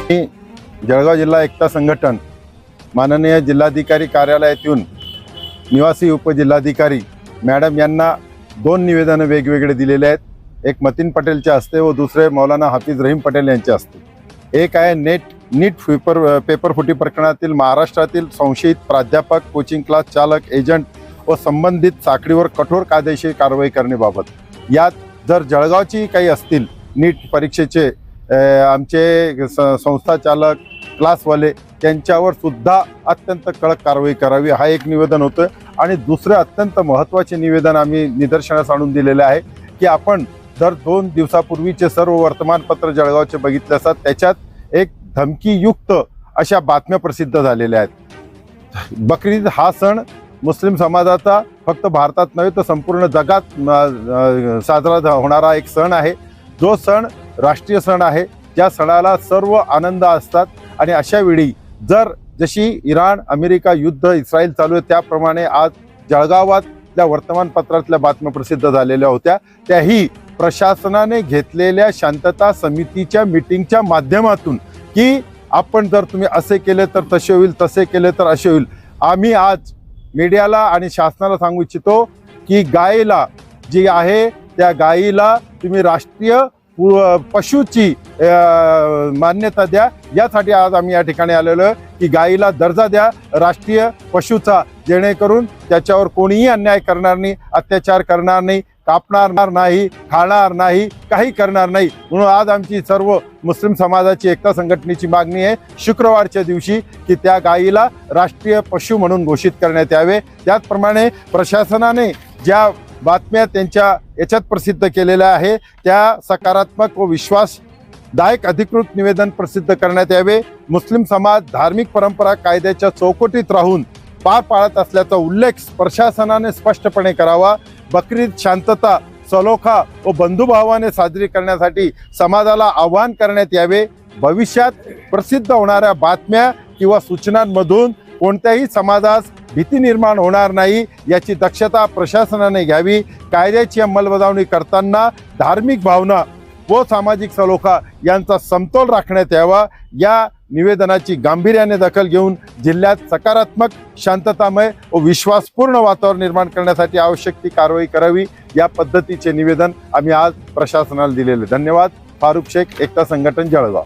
जळगाव जिल्हा एकता संघटन माननीय जिल्हाधिकारी कार्यालयातून निवासी उपजिल्हाधिकारी मॅडम यांना दोन निवेदन वेगवेगळे दिलेले आहेत। एक मतीन पटेलच्या हस्ते व दुसरे मौलाना हाफिज रहीम पटेल यांच्या हस्ते। एक आहे नीट पेपर फुटी प्रकरणातील महाराष्ट्रातील संशयित प्राध्यापक, कोचिंग क्लास चालक, एजंट व संबंधित साखळीवर कठोर कायदेशीर कारवाई करण्याबाबत। यात जर जळगावची काही असतील नीट परीक्षेचे आमचे संस्था चालक, क्लासवाले त्यांच्यावर सुद्धा अत्यंत कडक कारवाई करावी, हा एक निवेदन होतं। आणि दुसरं अत्यंत महत्त्वाचे निवेदन आम्ही निदर्शनास आणून दिलेले आहे की आपण जर 2 दिवसापूर्वीचे सर्व वर्तमानपत्र जळगावचे बघितले असतात, त्याच्यात एक धमकीयुक्त अशा बातम्या प्रसिद्ध झालेल्या आहेत। बकरी ईद हा सण मुस्लिम समाजाचा फक्त भारतात नव्हे तर संपूर्ण जगात साजरा होणारा एक सण आहे, जो सण राष्ट्रीय सण आहे, ज्या सणाला सर्व आनंद असतात। आणि अशा वेळी जर जशी इराण अमेरिका युद्ध इस्रायल चालू आहे त्याप्रमाणे आज जळगावातल्या वर्तमानपत्रातल्या बातम्या प्रसिद्ध झालेल्या होत्या, त्याही प्रशासनाने घेतलेल्या शांतता समितीच्या मीटिंगच्या माध्यमातून की आपण जर तुम्ही असे केले तर तसे होईल, तसे केले तर असे होईल। आम्ही आज मीडियाला आणि शासनाला सांगू इच्छितो की गायीला जी आहे त्या गायीला तुम्ही राष्ट्रीय पशुची मान्यता द्या, यासाठी आज आम्ही या ठिकाणी आलेलो आहे की गायीला दर्जा द्या राष्ट्रीय पशुचा, जेणेकरून त्याच्यावर कोणीही अन्याय करणार नाही, अत्याचार करणार नाही, कापणार नाही, खाणार नाही, काही करणार नाही। म्हणून आज आमची सर्व मुस्लिम समाजाची एकता संघटनेची मागणी आहे शुक्रवारच्या दिवशी की त्या गायीला राष्ट्रीय पशु म्हणून घोषित करण्यात यावे। त्याचप्रमाणे प्रशासनाने ज्या बातम्या त्यांच्या याच्यात प्रसिद्ध केलेल्या आहे त्या सकारात्मक व विश्वासदायक अधिकृत निवेदन प्रसिद्ध करण्यात यावे। मुस्लिम समाज धार्मिक परंपरा कायद्याच्या चौकटीत राहून पार पाडत असल्याचा उल्लेख प्रशासनाने स्पष्टपणे करावा। बकरी ईद शांतता, सलोखा व बंधुभावाने साजरी करण्यासाठी समाजाला आवाहन करण्यात यावे। भविष्यात प्रसिद्ध होणाऱ्या बातम्या किंवा सूचनांमधून कोणत्याही समाजास भीती निर्माण होणार नाही याची दक्षता प्रशासनाने घ्यावी। कायद्याची अंमलबजावणी करताना धार्मिक भावना व सामाजिक सलोखा यांचा समतोल राखण्यात यावा। या निवेदनाची गांभीर्याने दखल घेऊन जिल्ह्यात सकारात्मक, शांततामय व विश्वासपूर्ण वातावरण निर्माण करण्यासाठी आवश्यक ती कारवाई करावी, या पद्धतीचे निवेदन आम्ही आज प्रशासनाला दिलेले। धन्यवाद। फारुख शेख, एकता संघटन, जळगाव।